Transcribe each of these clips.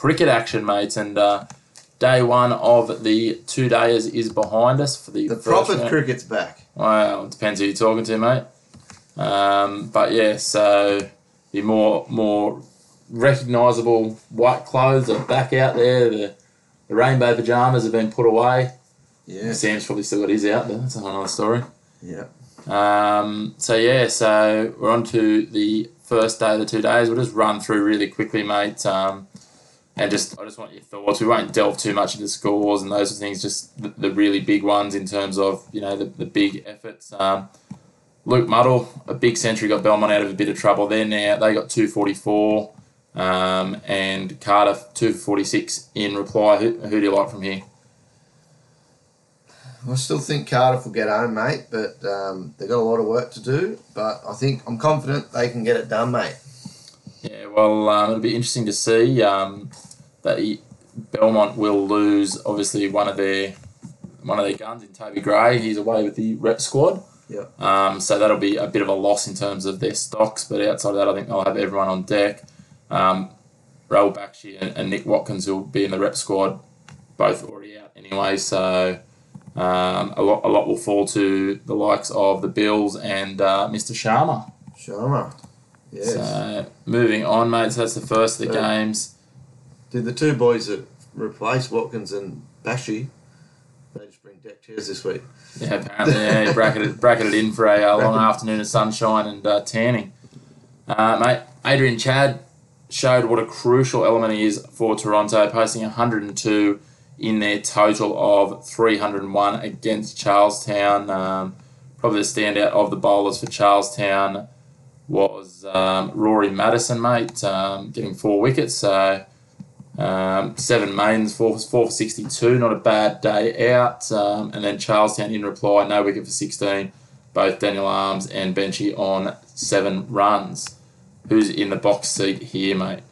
cricket action, mates, and day one of the 2-dayers is behind us for the first proper round. cricket's back. Well, it depends who you're talking to, mate. But yeah, so the more recognisable white clothes are back out there. The rainbow pyjamas have been put away. Yeah. Sam's probably still got his out there. That's a whole other story. Yeah. So we're on to the first day of the 2 days. We'll just run through really quickly, mate. I just want your thoughts. We won't delve too much into scores and those sort of things, just the really big ones in terms of, the big efforts. Luke Muddle, a big century, got Belmont out of a bit of trouble there now. They got 244, and Cardiff 246 in reply. Who do you like from here? I still think Cardiff will get home, mate, but they've got a lot of work to do. But I'm confident they can get it done, mate. Yeah, well, it'll be interesting to see that Belmont will lose, obviously, one of their guns in Toby Gray. He's away with the rep squad. Yeah. So that'll be a bit of a loss in terms of their stocks, but outside of that, I think they'll have everyone on deck. Raul Bakshi and Nick Watkins will be in the rep squad, both already out anyway. So a lot will fall to the likes of the Bills and Mr. Sharma. Yes. So moving on, mate. So that's the first of the games. Did the two boys that replaced Watkins and Bashi, they just bring deck chairs this week? Yeah, apparently, he bracketed in for a long afternoon of sunshine and tanning. Mate, Adrian Chad showed what a crucial element he is for Toronto, posting 102 in their total of 301 against Charlestown. Probably the standout of the bowlers for Charlestown was Rory Madison, mate, getting 4 wickets. So 7 mains, 4 for 62, not a bad day out. And then Charlestown in reply, no wicket for 16. Both Daniel Arms and Benchy on 7 runs. Who's in the box seat here, mate?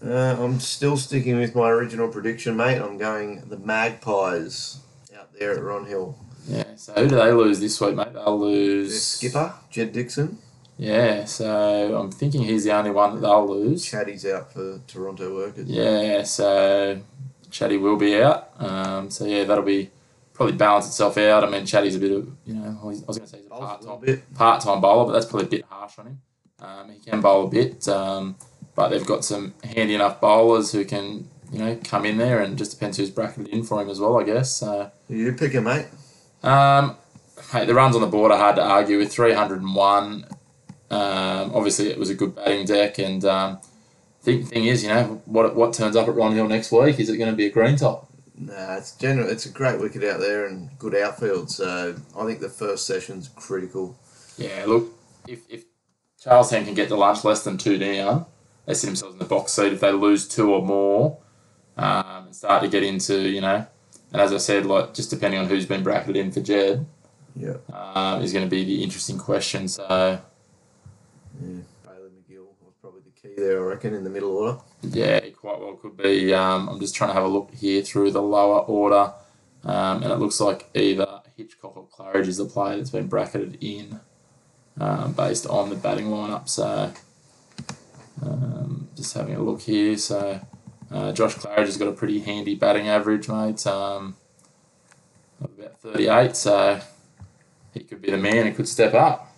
I'm still sticking with my original prediction, mate. I'm going the Magpies out there at Ron Hill. Yeah, so who do they lose this week, mate? They'll lose... Their skipper, Jed Dixon. Yeah, so I'm thinking he's the only one that they'll lose. Chatty's out for Toronto Workers. Yeah, so Chatty will be out. So yeah, that'll be probably balance itself out. I mean, Chatty's a bit of, I was going to say he's a part-time bowler, but that's probably a bit harsh on him. He can bowl a bit, but they've got some handy enough bowlers who can, come in there, and just depends who's bracketed in for him as well, I guess. So you pick him, mate. Hey, the runs on the board are hard to argue with. 301. Obviously, it was a good batting deck, and thing is, what turns up at Ron Hill next week? Is it going to be a green top? Nah, it's a great wicket out there and good outfield. So I think the first session's critical. Yeah, look, if Charlestown can get to lunch less than 2 down, they sit themselves in the box seat. If they lose 2 or more, and start to get into, and as I said, just depending on who's been bracketed in for Jed, is going to be the interesting question. So. Yeah, Bailey McGill was probably the key there, I reckon, in the middle order. Yeah, he quite well could be. I'm just trying to have a look here through the lower order, and it looks like either Hitchcock or Claridge is the player that's been bracketed in based on the batting lineup. So just having a look here. So Josh Claridge has got a pretty handy batting average, mate, of about 38. So he could be the man. He could step up.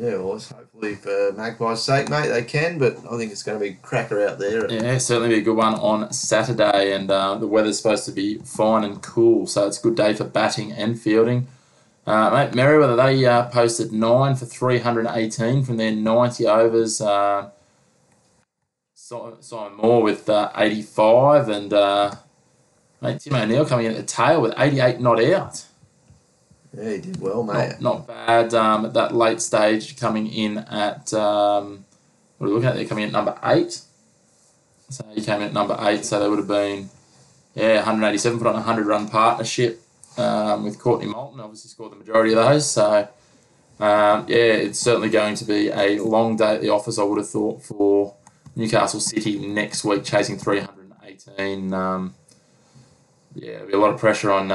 Yeah, well, hopefully for Magpie's sake, mate, they can, but I think it's going to be cracker out there. Yeah, certainly be a good one on Saturday, and the weather's supposed to be fine and cool, so it's a good day for batting and fielding. Mate, Merriweather, they posted 9 for 318 from their 90 overs. Simon Moore with 85, and mate, Tim O'Neill coming in at the tail with 88 not out. Yeah, he did well, mate. Not bad at that late stage, coming in at, what are we looking at there, coming in at number 8. So he came in at number 8, so they would have been, 187, put on a 100-run partnership with Courtney Moulton, obviously scored the majority of those. So, it's certainly going to be a long day at the office, I would have thought, for Newcastle City next week, chasing 318. There'll be a lot of pressure on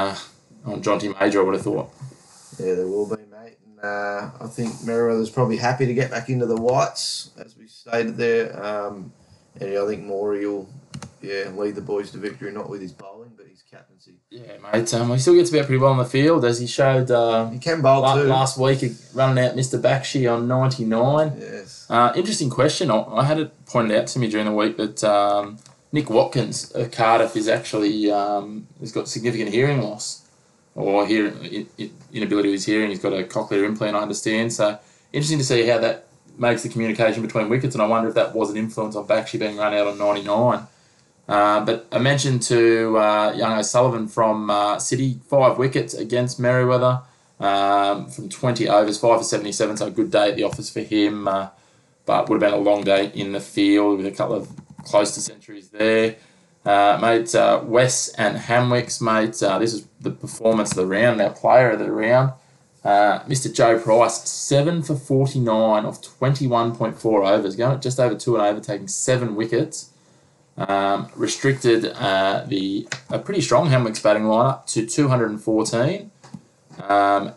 Jonty Major, I would have thought. Yeah, there will be, mate. And I think Merriweather's probably happy to get back into the whites, as we stated there. And I think Morey will lead the boys to victory, not with his bowling, but his captaincy. Yeah, mate. He still gets about pretty well on the field, as he showed he can bowl too. Last week, running out Mr. Bakshi on 99. Yes. Interesting question. I had it pointed out to me during the week that Nick Watkins of Cardiff is actually has got significant hearing loss, or inability with his hearing. He's got a cochlear implant, I understand. So interesting to see how that makes the communication between wickets, and I wonder if that was an influence on Bakshi being run out on 99. But I mentioned to young O'Sullivan from City, 5 wickets against Merriweather from 20 overs, 5 for 77, so a good day at the office for him, but would have been a long day in the field with a couple of close to centuries there. Mate, Wes and Hamwicks, mate, this is the performance of the round, our player of the round. Mr. Joe Price, 7 for 49 off 21.4 overs, going at just over 2 and over, taking 7 wickets. Restricted a pretty strong Hamwicks batting lineup to 214,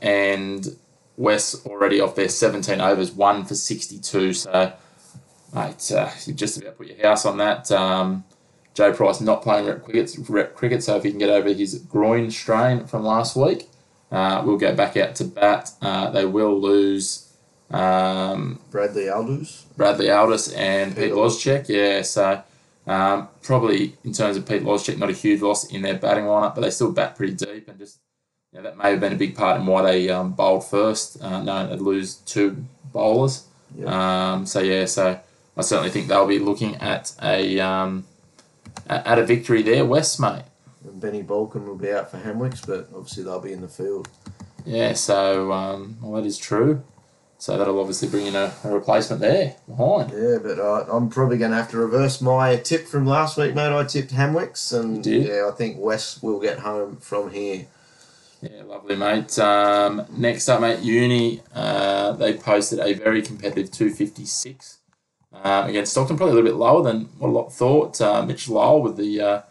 and Wes already off their 17 overs, 1 for 62. So, mate, you just about put your house on that. Joe Price not playing rep cricket, so if he can get over his groin strain from last week, we'll go back out to bat. They will lose Bradley Aldous and Pete Loschek. Yeah, so probably in terms of Pete Loschek, not a huge loss in their batting lineup, but they still bat pretty deep, and just that may have been a big part in why they bowled first, knowing they'd lose 2 bowlers. Yep. So I certainly think they'll be looking at a victory there, West, mate. And Benny Balkan will be out for Hamwicks, but obviously they'll be in the field. Yeah, so that is true. So that'll obviously bring in a replacement there behind. Yeah, but I'm probably going to have to reverse my tip from last week, mate. I tipped Hamwicks, and I think West will get home from here. Yeah, lovely, mate. Next up, mate, Uni. They posted a very competitive 256 against Stockton, probably a little bit lower than what a lot thought. Mitch Lowell with the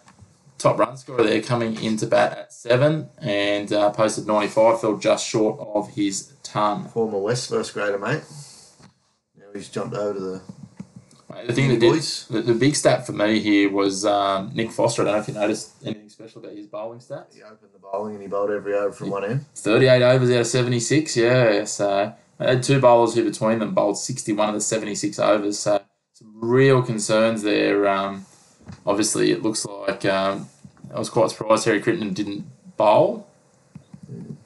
top run scorer there coming into bat at 7 and posted 95, fell just short of his ton. Former West first grader, mate. Now he's jumped over to the... Mate, the thing that did, the big stat for me here was Nick Foster. I don't know if you noticed anything special about his bowling stats. He opened the bowling and he bowled every over from one end. 38 overs out of 76, yeah. So they had 2 bowlers who between them bowled 61 of the 76 overs. So some real concerns there. Obviously, it looks like I was quite surprised Harry Crittenden didn't bowl.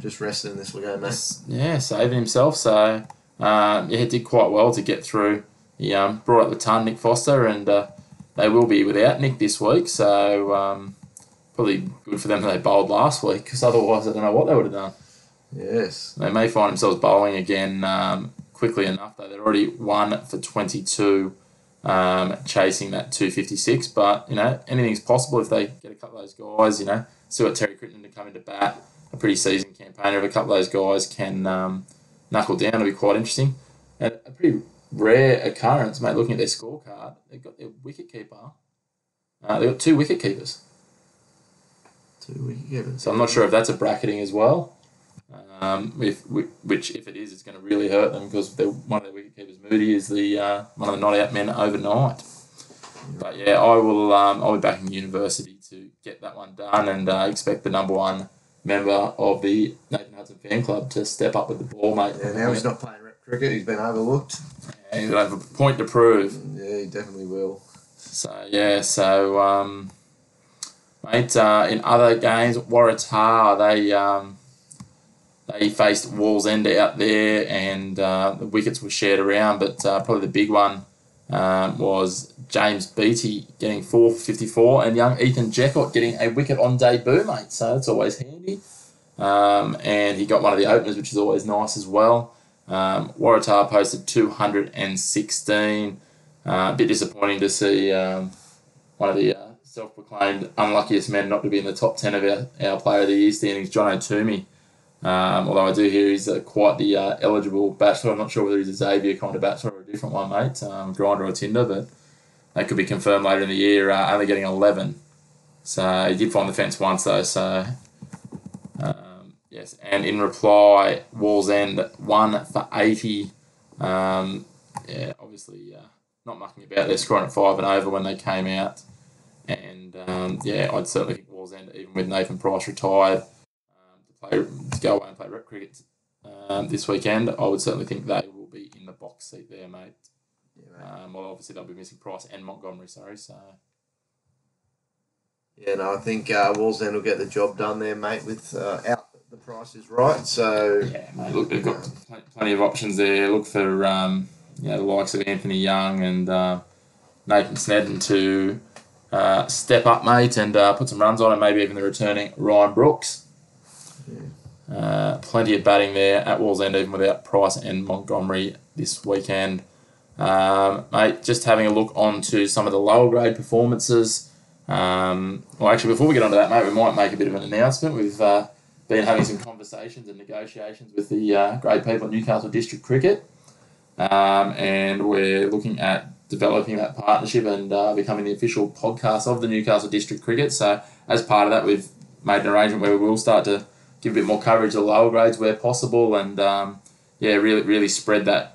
Just resting this will go, mate. Yeah, saving himself. So, he did quite well to get through. He brought up the ton, Nick Foster, and they will be without Nick this week. So, probably good for them that they bowled last week, because otherwise I don't know what they would have done. Yes. They may find themselves bowling again quickly enough, though. They're already 1 for 22. Chasing that 256, but anything's possible if they get a couple of those guys. See what Terry Crittenden to come into bat, a pretty seasoned campaigner. If a couple of those guys can knuckle down, it'll be quite interesting. And a pretty rare occurrence, mate. Looking at their scorecard, they've got their wicket keeper. They've got 2 wicket keepers. 2 wicket keepers. So I'm not sure if that's a bracketing as well. Which if it is, it's going to really hurt them, because one of their wicket keepers, Moody, is the one of the not out men overnight. But yeah, I'll be back in university to get that one done, and expect the number 1 member of the Nathan Hudson fan club to step up with the ball, mate. Yeah, now he's not playing rep cricket; he's been overlooked. Yeah, he'll have a point to prove. Yeah, he definitely will. So yeah, mate, in other games, Waratah, they faced Wallsend out there, and the wickets were shared around, but probably the big one was James Beattie getting 4 for 54, and young Ethan Jeckott getting a wicket on debut, mate. So that's always handy. And he got one of the openers, which is always nice as well. Waratah posted 216. A bit disappointing to see one of the self-proclaimed unluckiest men not to be in the top 10 of our Player of the Year standings, John O'Toomey. Although I do hear he's quite the eligible bachelor. I'm not sure whether he's a Xavier kind of bachelor or a different one, mate. Grinder or Tinder, but that could be confirmed later in the year. Only getting 11. So he did find the fence once, though. So, yes. And in reply, Wallsend 1 for 80. Obviously not mucking about. They're scoring at 5 and over when they came out. And I'd certainly think Wallsend, even with Nathan Price retired, to go away and play rep cricket this weekend, I would certainly think they will be in the box seat there, mate. Yeah, mate. Well, obviously they'll be missing Price and Montgomery, sorry. So. Yeah, no, I think Wallsend will get the job done there, mate, with out the price is right. So yeah, mate. Look, they've got plenty of options there. Look for the likes of Anthony Young and Nathan Snedden to step up, mate, and put some runs on, and maybe even the returning Ryan Brooks. Plenty of batting there at Wallsend, even without Price and Montgomery this weekend. Mate, just having a look onto some of the lower grade performances. Actually, before we get onto that, mate, we might make a bit of an announcement. We've been having some conversations and negotiations with the great people at Newcastle District Cricket, and we're looking at developing that partnership and becoming the official podcast of the Newcastle District Cricket. So as part of that, we've made an arrangement where we will start to give a bit more coverage to the lower grades where possible, and really spread the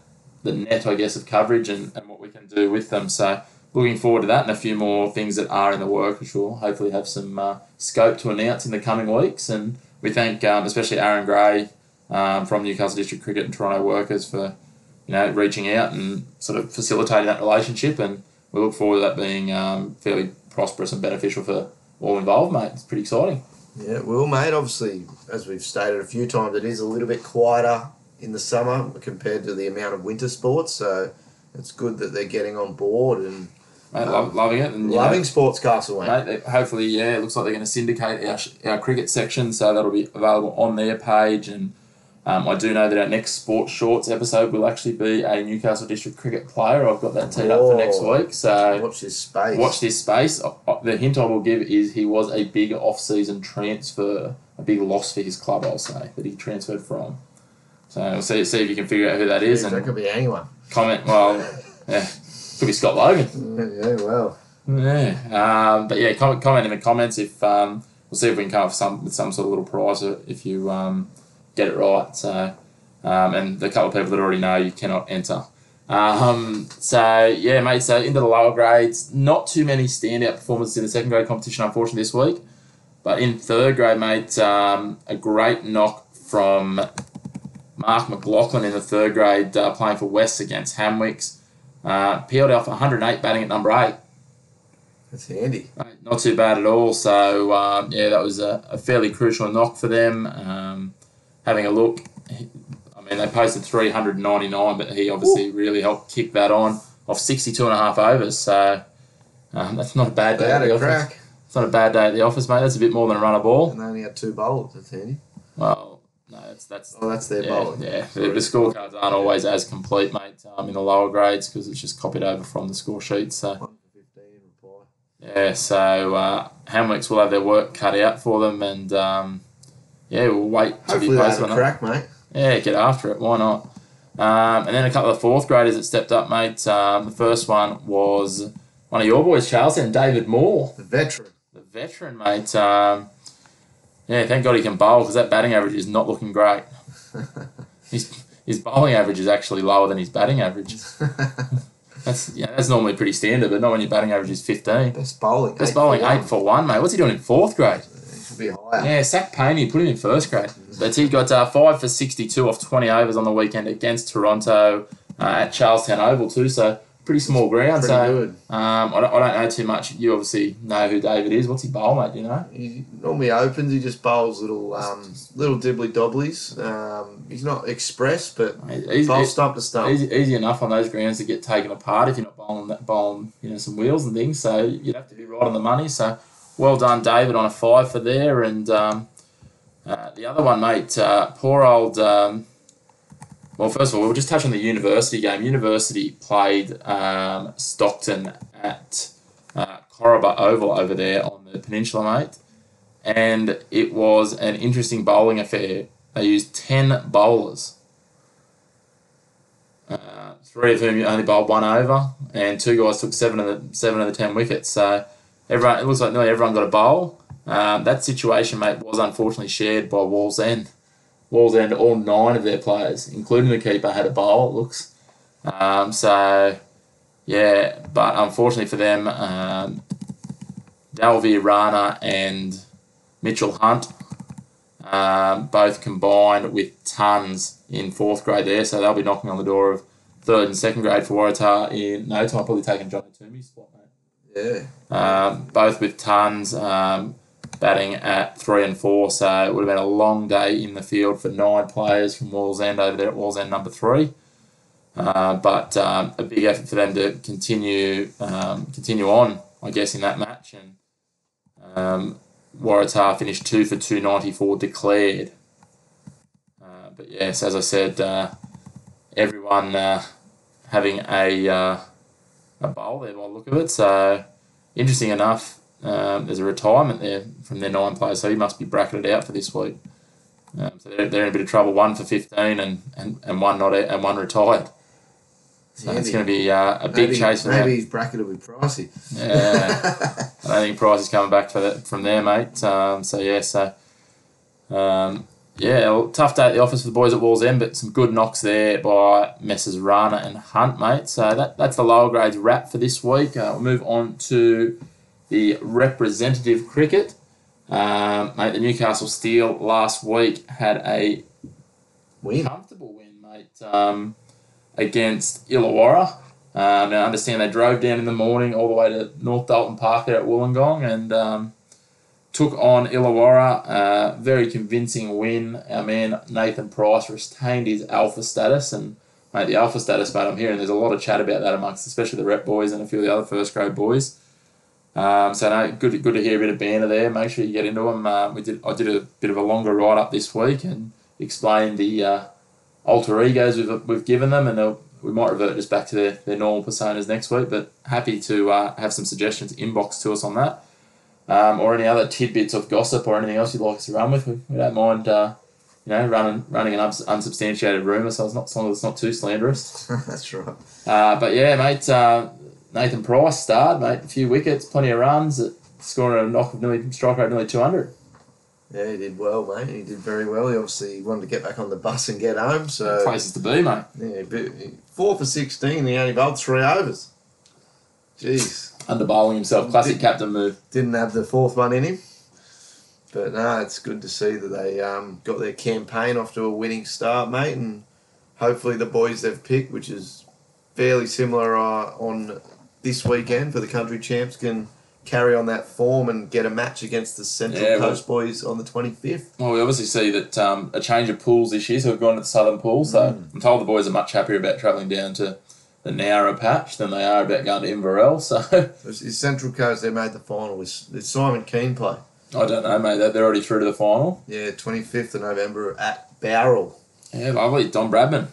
net, I guess, of coverage and what we can do with them. So looking forward to that, and a few more things that are in the work, which will hopefully have some scope to announce in the coming weeks. And we thank especially Aaron Gray from Newcastle District Cricket and Toronto Workers for reaching out and sort of facilitating that relationship, and we look forward to that being fairly prosperous and beneficial for all involved, mate. It's pretty exciting. Yeah, it will, mate. Obviously, as we've stated a few times, it is a little bit quieter in the summer compared to the amount of winter sports, so it's good that they're getting on board and mate, loving it. And, loving Sportscastle, mate. Hopefully, it looks like they're going to syndicate our cricket section, so that'll be available on their page. And I do know that our next Sports Shorts episode will actually be a Newcastle District Cricket player. I've got that teed up for next week. So watch this space. The hint I will give is he was a big off-season transfer, a big loss for his club, I'll say, that he transferred from. So we'll see if you can figure out who that is. That could be anyone. Comment, could be Scott Logan. Yeah, well. Yeah, but comment in the comments if we'll see if we can come up with some sort of little prize if you get it right. So, and the couple of people that already know you cannot enter. Mate. So into the lower grades, not too many standout performances in the second grade competition, unfortunately, this week. But in third grade, mate, a great knock from Mark McLaughlin in the third grade, playing for West against Hamwicks. Peeled off 108 batting at number 8. That's handy. Not too bad at all. So, that was a fairly crucial knock for them. Having a look, they posted 399, but he obviously really helped kick that on off 62.5 overs. So, that's not a bad day at the office. It's not a bad day at the office, mate. That's a bit more than a run of ball. And they only had 2 bowlers. That's handy. Well, no, that's their bowling. Yeah, the scorecards aren't always as complete, mate, in the lower grades because it's just copied over from the score sheet. So 1 for 15 reply. Yeah, so Hamwicks will have their work cut out for them, and we'll wait to be posted on that. Crack, mate. Yeah, get after it. Why not? And then a couple of fourth graders that stepped up, mate. The first one was one of your boys, Charles, and David Moore. The veteran, mate. Thank God he can bowl because that batting average is not looking great. His bowling average is actually lower than his batting average. That's normally pretty standard, but not when your batting average is 15. Best bowling 8 for 1, mate. What's he doing in fourth grade? He should be higher. Yeah, sack Payne, put him in first grade. But he got 5 for 62 off 20 overs on the weekend against Toronto at Charlestown Oval too, so pretty small ground. Pretty good. I don't know too much. You obviously know who David is. What's he bowl, mate, do you know? He normally opens, he just bowls little dibbly-dobblies. He's not express, but bowls stump to stump. Easy enough on those grounds to get taken apart if you're not bowling some wheels and things, so you'd have to be right on the money. So well done, David, on a 5 for there. And the other one, mate, poor old... Well, first of all, we'll just touch on the University game. University played Stockton at Corriba Oval over there on the peninsula, mate. And it was an interesting bowling affair. They used 10 bowlers, 3 of whom only bowled 1 over, and 2 guys took 7 of the 10 wickets. So it looks like nearly everyone got a bowl. That situation, mate, was unfortunately shared by Wallsend. Wallsend, all 9 of their players, including the keeper, had a bowl, it looks. But unfortunately for them, Dalvir Rana and Mitchell Hunt, both combined with tons in 4th grade there, so they'll be knocking on the door of 3rd and 2nd grade for Waratah in no time, probably taking Johnny Toomey's spot, mate. Yeah. Both with tons, batting at 3 and 4, so it would have been a long day in the field for 9 players from Wallsend over there at Wallsend number 3. But a big effort for them to continue on, I guess, in that match. And Waratah finished 2 for 294 declared. But yes, as I said, everyone having a bowl there by the look of it. So interesting enough, there's a retirement there from their 9 players, so he must be bracketed out for this week. So they're in a bit of trouble. 1 for 15 and one not and one retired. So it's going to be a big chase for them. Maybe he's bracketed with Pricey. Yeah, I don't think Price is coming back from there, mate. Tough day at the office for the boys at Wallsend, but some good knocks there by Messrs Rana and Hunt, mate. So that's the lower grades wrap for this week. We'll move on to the representative cricket. Mate, the Newcastle Steel last week had a comfortable win, mate, against Illawarra. Now, I understand they drove down in the morning all the way to North Dalton Park there at Wollongong and took on Illawarra. Very convincing win. Our man Nathan Price retained his alpha status, and mate, the alpha status, mate, I'm hearing there's a lot of chat about that amongst especially the rep boys and a few of the other first grade boys. So no, good to hear a bit of banter there. Make sure you get into them. I did a bit of a longer write up this week and explained the alter egos we've given them, and we might revert just back to their normal personas next week. But happy to have some suggestions inbox to us on that, or any other tidbits of gossip or anything else you'd like us to run with. We don't mind, running an unsubstantiated rumour, so as long as it's not too slanderous. That's right. But yeah, mate. Nathan Price starred, mate. A few wickets, plenty of runs, scoring a knock of strike rate nearly 200. Yeah, he did well, mate. He did very well. He obviously wanted to get back on the bus and get home. So places to be, mate. Yeah, 4 for 16. He only bowled 3 overs. Jeez. Under bowling himself. Classic captain move. Didn't have the 4th one in him. But no, it's good to see that they got their campaign off to a winning start, mate. And hopefully the boys they've picked, which is fairly similar on this weekend for the country champs, can carry on that form and get a match against the Central Coast boys on the 25th. Well, we obviously see that a change of pools this year, so we've gone to the southern pool. So I'm told the boys are much happier about travelling down to the Nowra patch than they are about going to Inverell. So is Central Coast, they made the final with Simon Keane play? I don't know, mate. They're already through to the final. Yeah, 25th of November at Bowral. Yeah, lovely. Don Bradman.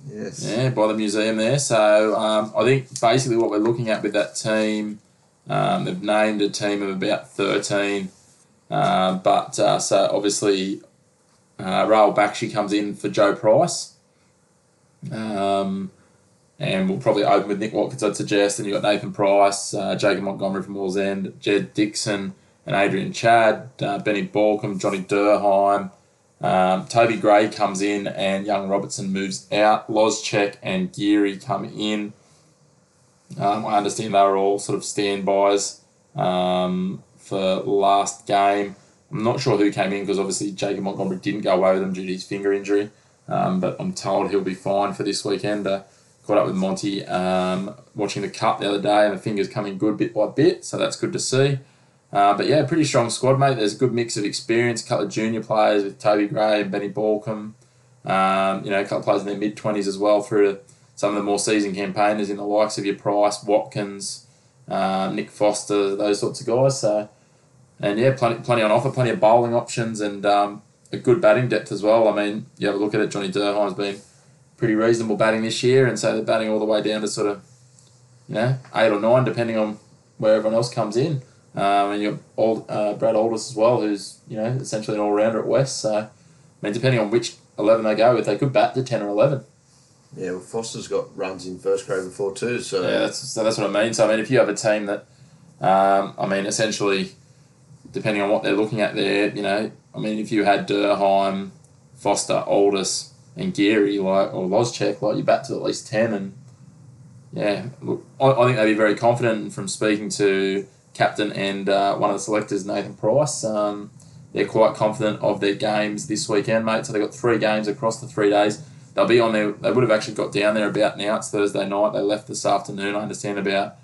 Yes. Yeah, by the museum there. So I think basically what we're looking at with that team, they've named a team of about 13. So obviously Rahul Bakshi comes in for Joe Price. And we'll probably open with Nick Watkins, I'd suggest. And you've got Nathan Price, Jacob Montgomery from Wallsend, Jed Dixon and Adrian Chad, Benny Balcombe, Johnny Durheim. Toby Gray comes in and Young Robertson moves out. Lozchek and Geary come in. I understand they were all sort of standbys for last game. I'm not sure who came in because obviously Jacob Montgomery didn't go away with them due to his finger injury. But I'm told he'll be fine for this weekend. Caught up with Monty watching the Cup the other day and the finger's coming good bit by bit, so that's good to see. But yeah, pretty strong squad, mate. There's a good mix of experience, a couple of junior players with Toby Gray and Benny Balcombe. A couple of players in their mid-20s as well through to some of the more seasoned campaigners in the likes of your Price, Watkins, Nick Foster, those sorts of guys. So, and yeah, plenty on offer, plenty of bowling options and a good batting depth as well. I mean, you have a look at it, Johnny Durheim's been pretty reasonable batting this year, and so they're batting all the way down to sort of, 8 or 9, depending on where everyone else comes in. And you've got Brad Aldous as well, who's essentially an all-rounder at West. So, I mean, depending on which 11 they go with, they could bat to 10 or 11. Yeah, well, Foster's got runs in first grade before too. So yeah, that's what I mean. So I mean, if you have a team that, essentially, depending on what they're looking at there, if you had Durheim, Foster, Aldous, and Geary, or Lozchek, you bat to at least 10, and yeah, look, I think they'd be very confident. From speaking to captain and one of the selectors, Nathan Price. They're quite confident of their games this weekend, mate. So they've got 3 games across the 3 days. They'll be on there. They would have actually got down there about now. It's Thursday night. They left this afternoon, I understand, about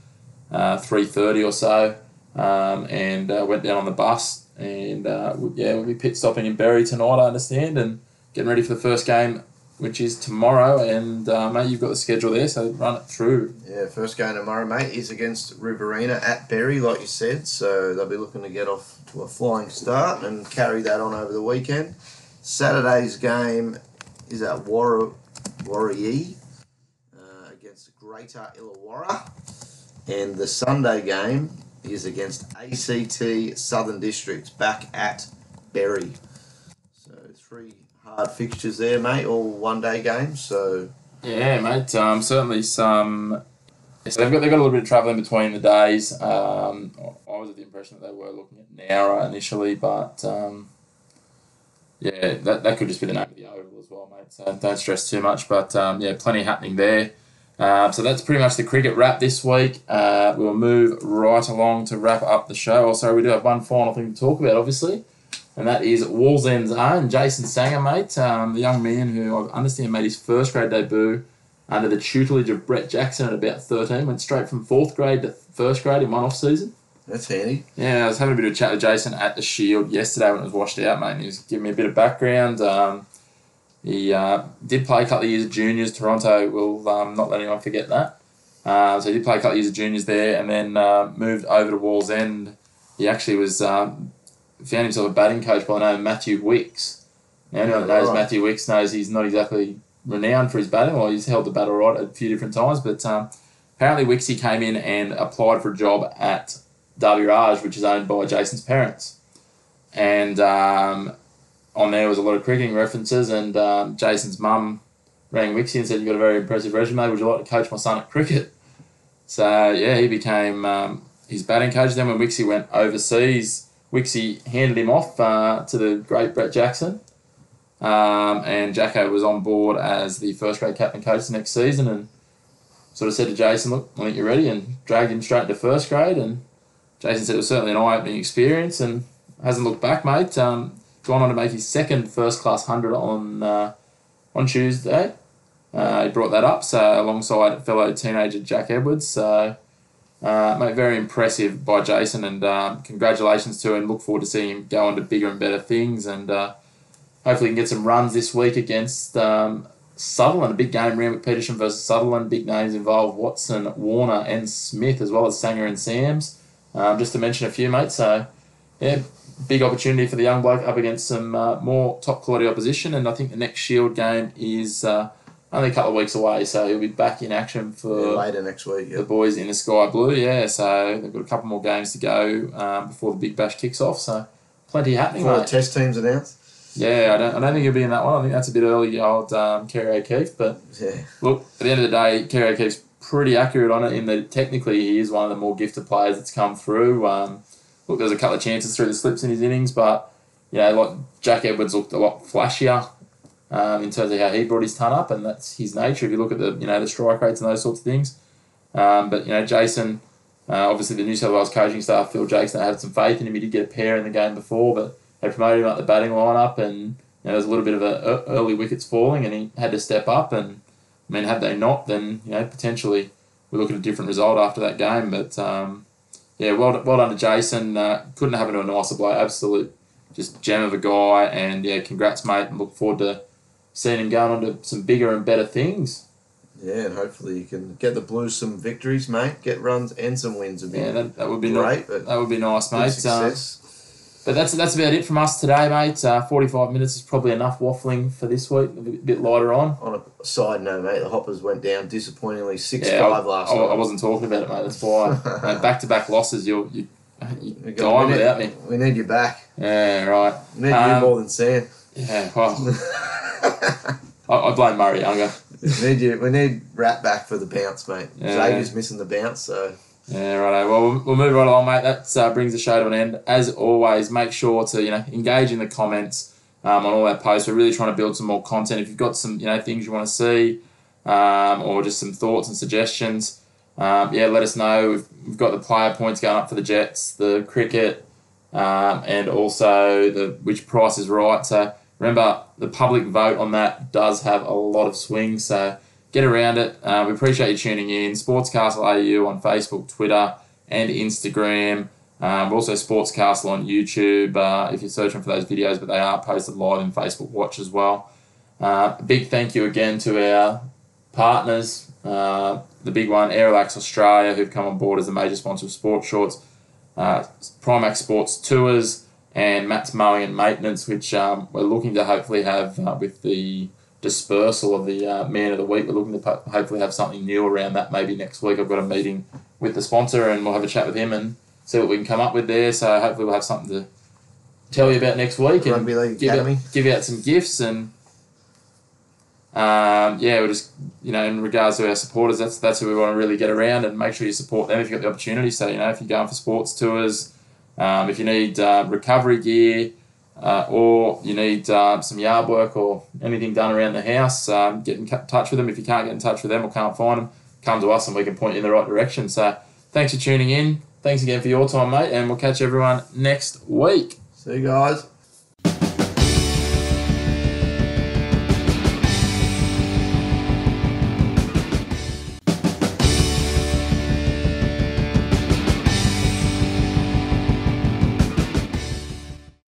3:30 or so, and went down on the bus. And we'll be pit stopping in Berry tonight, I understand, and getting ready for the first game, which is tomorrow. And mate, you've got the schedule there, so run it through. Yeah, first game tomorrow, mate, is against Riverina at Berry, like you said. So they'll be looking to get off to a flying start and carry that on over the weekend. Saturday's game is at Warriee against Greater Illawarra. And the Sunday game is against ACT Southern Districts back at Berry. So 3 hard fixtures there, mate, all one-day games. So yeah, mate. Certainly some. So they've got a little bit of travel in between the days. I was of the impression that they were looking at Nowra initially, but that could just be the name of the oval as well, mate. So don't stress too much. But plenty happening there. So that's pretty much the cricket wrap this week. We'll move right along to wrap up the show. Also, we do have one final thing to talk about, obviously, and that is Wallsend's own Jason Sanger, mate, the young man who I understand made his first grade debut under the tutelage of Brett Jackson at about 13, went straight from 4th grade to 1st grade in one off-season. That's handy. Yeah, I was having a bit of a chat with Jason at the Shield yesterday when it was washed out, mate, and he was giving me a bit of background. He did play a couple of years of juniors. Toronto will not let anyone forget that. So he did play a couple of years of juniors there and then moved over to Wallsend. He actually was found himself a batting coach by the name of Matthew Wicks. Now, anyone that knows Matthew Wicks knows he's not exactly renowned for his batting. Well, he's held the bat all right a few different times, but apparently Wicksy came in and applied for a job at Derby Raj, which is owned by Jason's parents. And on there was a lot of cricketing references, and Jason's mum rang Wixie and said, "You've got a very impressive resume. Would you like to coach my son at cricket?" So, yeah, he became his batting coach. Then when Wixie went overseas, Wixie handed him off to the great Brett Jackson. And Jacko was on board as the first grade captain coach the next season and sort of said to Jason, "Look, I think you're ready," and dragged him straight into first grade. And Jason said it was certainly an eye-opening experience and hasn't looked back, mate. Gone on to make his second first-class 100 on Tuesday. He brought that up, so alongside fellow teenager Jack Edwards. So, mate, very impressive by Jason, and congratulations to him. Look forward to seeing him go on to bigger and better things, and hopefully he can get some runs this week against Sutherland. A big game, Randwick Petersham versus Sutherland. Big names involved, Watson, Warner and Smith, as well as Sanger and Sams, just to mention a few, mate. So, yeah, big opportunity for the young bloke up against some more top-quality opposition, and I think the next Shield game is only a couple of weeks away, so he'll be back in action for later next week. The boys in the Sky Blue. Yeah, so they've got a couple more games to go before the Big Bash kicks off, so plenty happening. Before the test teams announced? Yeah, I don't think he'll be in that one. I think that's a bit early, old Kerry O'Keefe, but look, at the end of the day, Kerry O'Keefe's pretty accurate on it in that technically he is one of the more gifted players that's come through. Look, there's a couple of chances through the slips in his innings, but like Jack Edwards looked a lot flashier in terms of how he brought his ton up, and that's his nature. If you look at the strike rates and those sorts of things, but Jason, obviously the New South Wales coaching staff, Phil Jackson, had some faith in him. He did get a pair in the game before, but they promoted him up the batting lineup, and there was a little bit of early wickets falling, and he had to step up. And I mean, had they not, then potentially we look at a different result after that game, but. Well done to Jason. Couldn't happen to a nicer bloke. Absolute just gem of a guy. And, congrats, mate. And look forward to seeing him going on to some bigger and better things. Yeah, and hopefully you can get the Blues some victories, mate. Get runs and some wins. That would be great. That would be nice, mate. Success. But that's about it from us today, mate. 45 minutes is probably enough waffling for this week. A bit lighter on. On a side note, mate, the Hoppers went down disappointingly 6-5 last night. I wasn't talking about it, mate. That's why. Back-to-back losses, you're dying without me. We need you back. Yeah, right. We need you more than Sam. Yeah, well, I blame Murray Younger. We need Rat back for the bounce, mate. Yeah. Xavier's missing the bounce, so... Yeah, righto. Well, we'll move right along, mate. That brings the show to an end. As always, make sure to engage in the comments on all our posts. We're really trying to build some more content. If you've got some things you want to see, or just some thoughts and suggestions, let us know. We've got the player points going up for the Jets, the cricket, and also which price is right. So remember, the public vote on that does have a lot of swings, so get around it. We appreciate you tuning in. Sportscastle AU on Facebook, Twitter, and Instagram. We're also Sportscastle on YouTube if you're searching for those videos, but they are posted live in Facebook Watch as well. A big thank you again to our partners, the big one, Aerolax Australia, who've come on board as a major sponsor of Sports Shorts, Primax Sports Tours, and Matt's Mowing and Maintenance, which we're looking to hopefully have with the dispersal of the Man of the Week. We're looking to hopefully have something new around that maybe next week. I've got a meeting with the sponsor and we'll have a chat with him and see what we can come up with there. So hopefully we'll have something to tell you about next week and give out some gifts. And we'll just, in regards to our supporters, that's who we want to really get around and make sure you support them if you've got the opportunity. So, if you're going for sports tours, if you need recovery gear, or you need some yard work or anything done around the house, get in touch with them. If you can't get in touch with them or can't find them, come to us and we can point you in the right direction. So thanks for tuning in. Thanks again for your time, mate, and we'll catch everyone next week. See you guys.